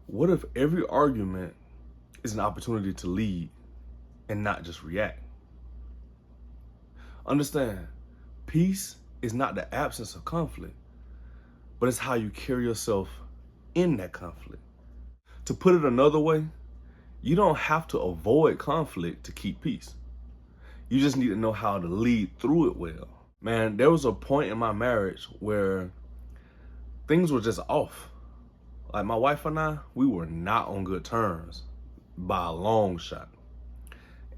What if every argument is an opportunity to lead and not just react? Understand, peace is not the absence of conflict, but it's how you carry yourself in that conflict. To put it another way, you don't have to avoid conflict to keep peace. You just need to know how to lead through it well. Man, there was a point in my marriage where things were just off. Like my wife and I, we were not on good terms by a long shot.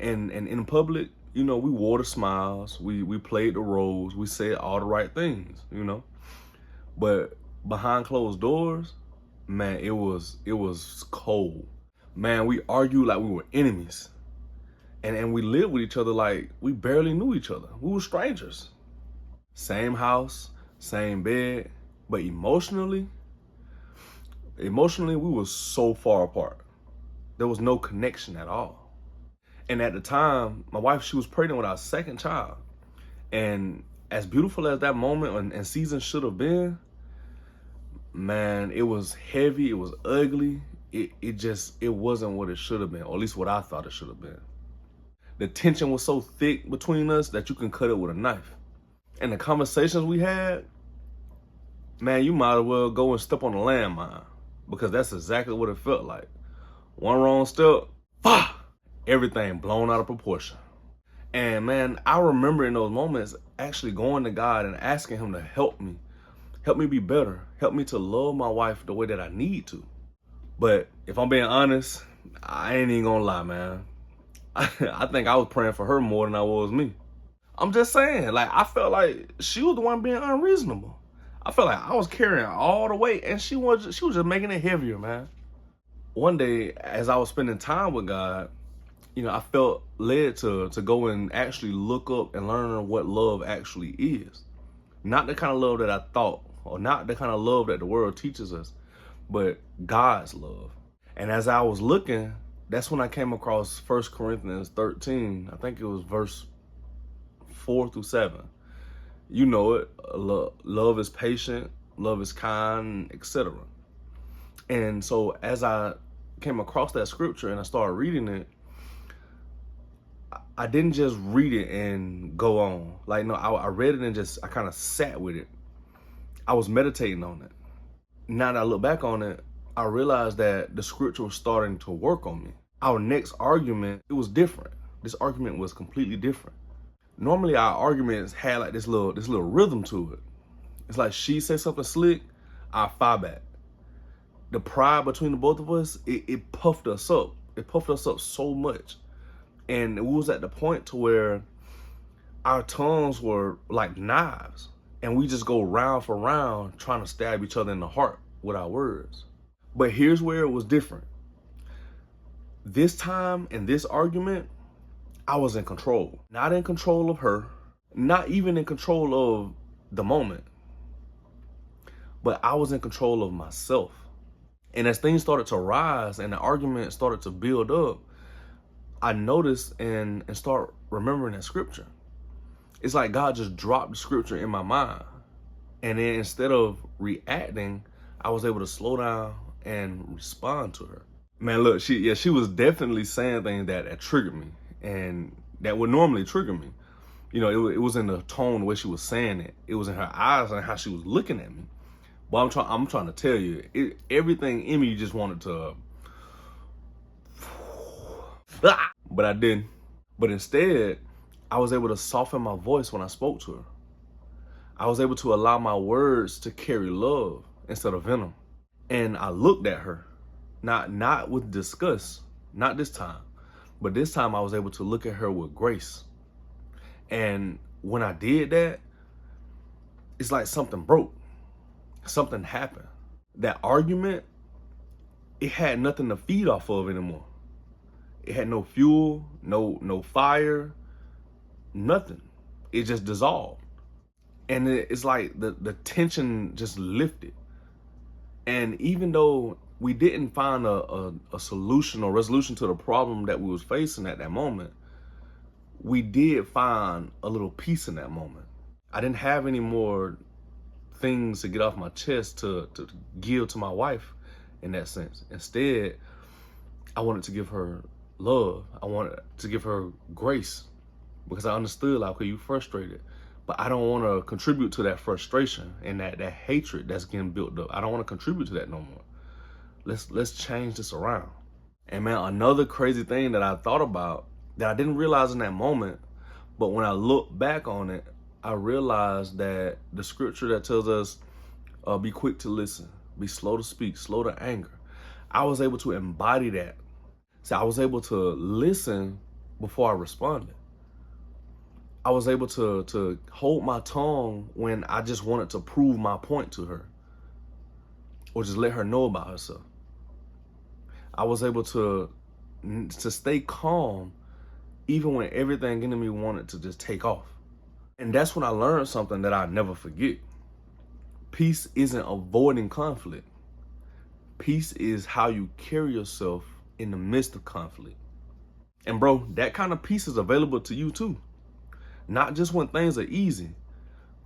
And in public, we wore the smiles, we played the roles, we said all the right things, But behind closed doors, man, it was cold. Man, we argued like we were enemies. And we lived with each other like we barely knew each other. We were strangers. Same house, same bed, but emotionally, we were so far apart. There was no connection at all. And at the time, my wife, she was pregnant with our second child. And as beautiful as that moment and season should have been, man, it was heavy, it was ugly. It wasn't what it should have been, or at least what I thought it should have been. The tension was so thick between us that you can cut it with a knife. And the conversations we had, man, you might as well go and step on a landmine, because that's exactly what it felt like. One wrong step, everything blown out of proportion. And man, I remember in those moments actually going to God and asking him to help me be better, help me to love my wife the way that I need to. But if I'm being honest, I ain't even gonna lie, man. I think I was praying for her more than I was me. I'm just saying, like, I felt like she was the one being unreasonable. I felt like I was carrying all the weight, and she was just making it heavier, man. One day, as I was spending time with God, I felt led to go and actually look up and learn what love actually is. Not the kind of love that I thought, or not the kind of love that the world teaches us, but God's love. And as I was looking, that's when I came across 1 Corinthians 13. I think it was verse 4 through 7. You know it. Love is patient, love is kind, etc. And so as I came across that scripture and I started reading it, I didn't just read it and go on. Like, no, I read it and I kind of sat with it. I was meditating on it. Now that I look back on it, I realized that the scripture was starting to work on me. Our next argument, it was different. This argument was completely different. Normally our arguments had like this little rhythm to it. It's like she said something slick, I fire back. The pride between the both of us, it puffed us up. It puffed us up so much. And it was at the point to where our tongues were like knives, and we just go round for round trying to stab each other in the heart with our words. But here's where it was different. This time in this argument, I was in control. Not in control of her, not even in control of the moment, but I was in control of myself. And as things started to rise and the argument started to build up, I noticed and start remembering that scripture. It's like God just dropped the scripture in my mind. And then instead of reacting, I was able to slow down and respond to her. Man, look, she was definitely saying things that triggered me and that would normally trigger me. It was in the tone, the way she was saying it. It was in her eyes and how she was looking at me. But I'm trying to tell you, everything in me just wanted to, but I didn't. But instead, I was able to soften my voice when I spoke to her. I was able to allow my words to carry love instead of venom. And I looked at her, not with disgust, not this time, but this time I was able to look at her with grace. And when I did that, it's like something broke. Something happened. That argument, it had nothing to feed off of anymore. It had no fuel, no fire, nothing. It just dissolved. And it's like the tension just lifted. And even though we didn't find a solution or resolution to the problem that we was facing at that moment, we did find a little peace in that moment. I didn't have any more things to get off my chest to give to my wife. in that sense. Instead, I wanted to give her love. I wanted to give her grace because I understood, like, okay, you frustrated, but I don't want to contribute to that frustration and that hatred that's getting built up. I don't want to contribute to that no more. Let's change this around. And man, another crazy thing that I thought about that I didn't realize in that moment, but when I look back on it, I realized that the scripture that tells us, be quick to listen, be slow to speak, slow to anger. I was able to embody that. So I was able to listen before I responded. I was able to hold my tongue when I just wanted to prove my point to her or just let her know about herself. I was able to stay calm even when everything in me wanted to just take off. And that's when I learned something that I never forget. Peace isn't avoiding conflict. Peace is how you carry yourself in the midst of conflict. And bro, that kind of peace is available to you too. Not just when things are easy,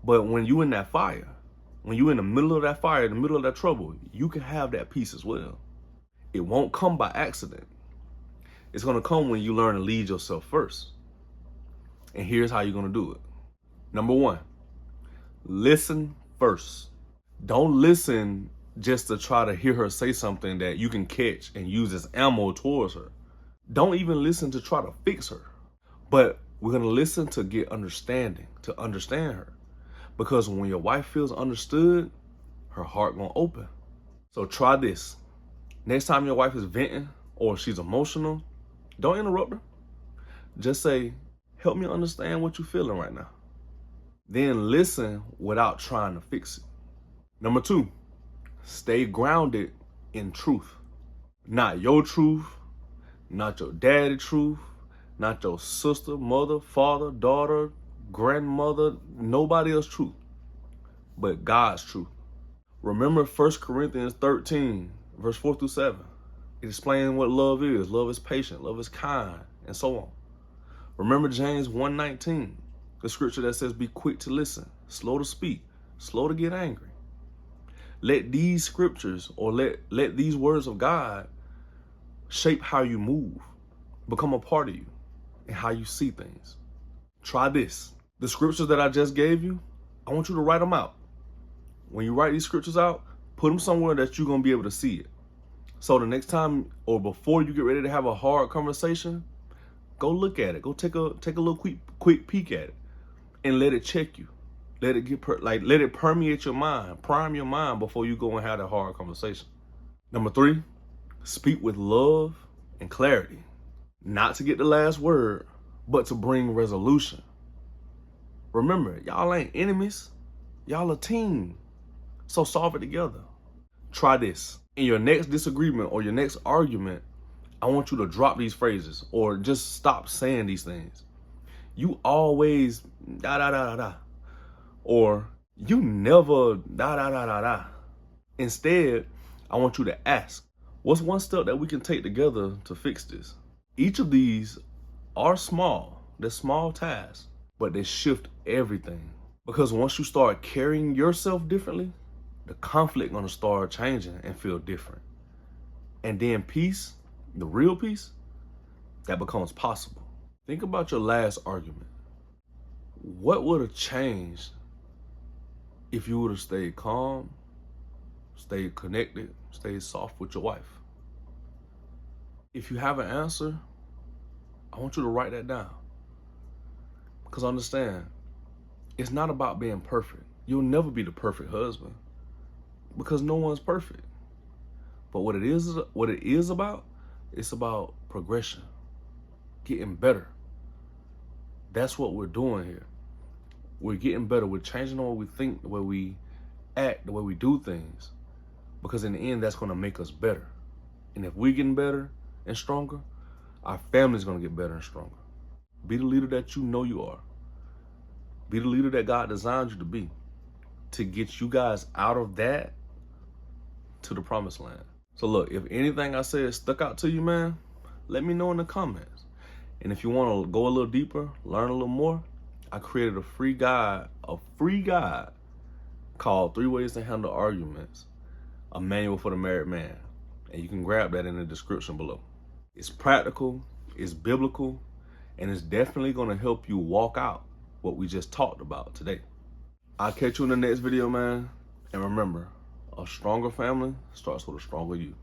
but when you in that fire, when you in the middle of that fire, in the middle of that trouble, you can have that peace as well. It won't come by accident. It's gonna come when you learn to lead yourself first. And here's how you're gonna do it. Number one, listen first. Don't listen just to try to hear her say something that you can catch and use as ammo towards her. Don't even listen to try to fix her. But we're gonna listen to get understanding, to understand her. Because when your wife feels understood, her heart gonna open. So try this. Next time your wife is venting or she's emotional, don't interrupt her. Just say, help me understand what you're feeling right now. Then listen without trying to fix it. Number two, stay grounded in truth. Not your truth, not your daddy truth, not your sister, mother, father, daughter, grandmother, nobody else's truth, but God's truth. Remember 1 Corinthians 13, verse 4 through 7. It explains what love is. Love is patient, love is kind, and so on. Remember James 1:19, the scripture that says, be quick to listen, slow to speak, slow to get angry. Let these scriptures or let these words of God shape how you move, become a part of you, and how you see things. Try this. The scriptures that I just gave you, I want you to write them out. When you write these scriptures out, put them somewhere that you're going to be able to see it. So the next time or before you get ready to have a hard conversation, go look at it. Go take a little quick peek at it and let it check you. Let it let it permeate your mind, prime your mind before you go and have that hard conversation. Number three, speak with love and clarity. Not to get the last word, but to bring resolution. Remember, y'all ain't enemies. Y'all a team. So solve it together. Try this. In your next disagreement or your next argument, I want you to drop these phrases or just stop saying these things. You always da da da da da. Or you never da da da da da. Instead, I want you to ask, what's one step that we can take together to fix this? Each of these are small. They're small tasks, but they shift everything. Because once you start carrying yourself differently, the conflict gonna start changing and feel different. And then peace, the real peace, that becomes possible. Think about your last argument. What would have changed if you would have stayed calm, stayed connected, stayed soft with your wife? If you have an answer, I want you to write that down. Because understand, it's not about being perfect. You'll never be the perfect husband because no one's perfect. But what it is about, it's about progression, getting better. That's what we're doing here. We're getting better. We're changing the way we think, the way we act, the way we do things. Because in the end, that's going to make us better. And if we're getting better and stronger, our family's going to get better and stronger. Be the leader that you know you are. Be the leader that God designed you to be, to get you guys out of that to the promised land. So look, if anything I said stuck out to you, man, let me know in the comments. And if you want to go a little deeper, learn a little more, I created a free guide called 3 Ways to Handle Arguments, a manual for the married man. and you can grab that in the description below. It's practical, it's biblical, and it's definitely gonna help you walk out what we just talked about today. I'll catch you in the next video, man. And remember, a stronger family starts with a stronger you.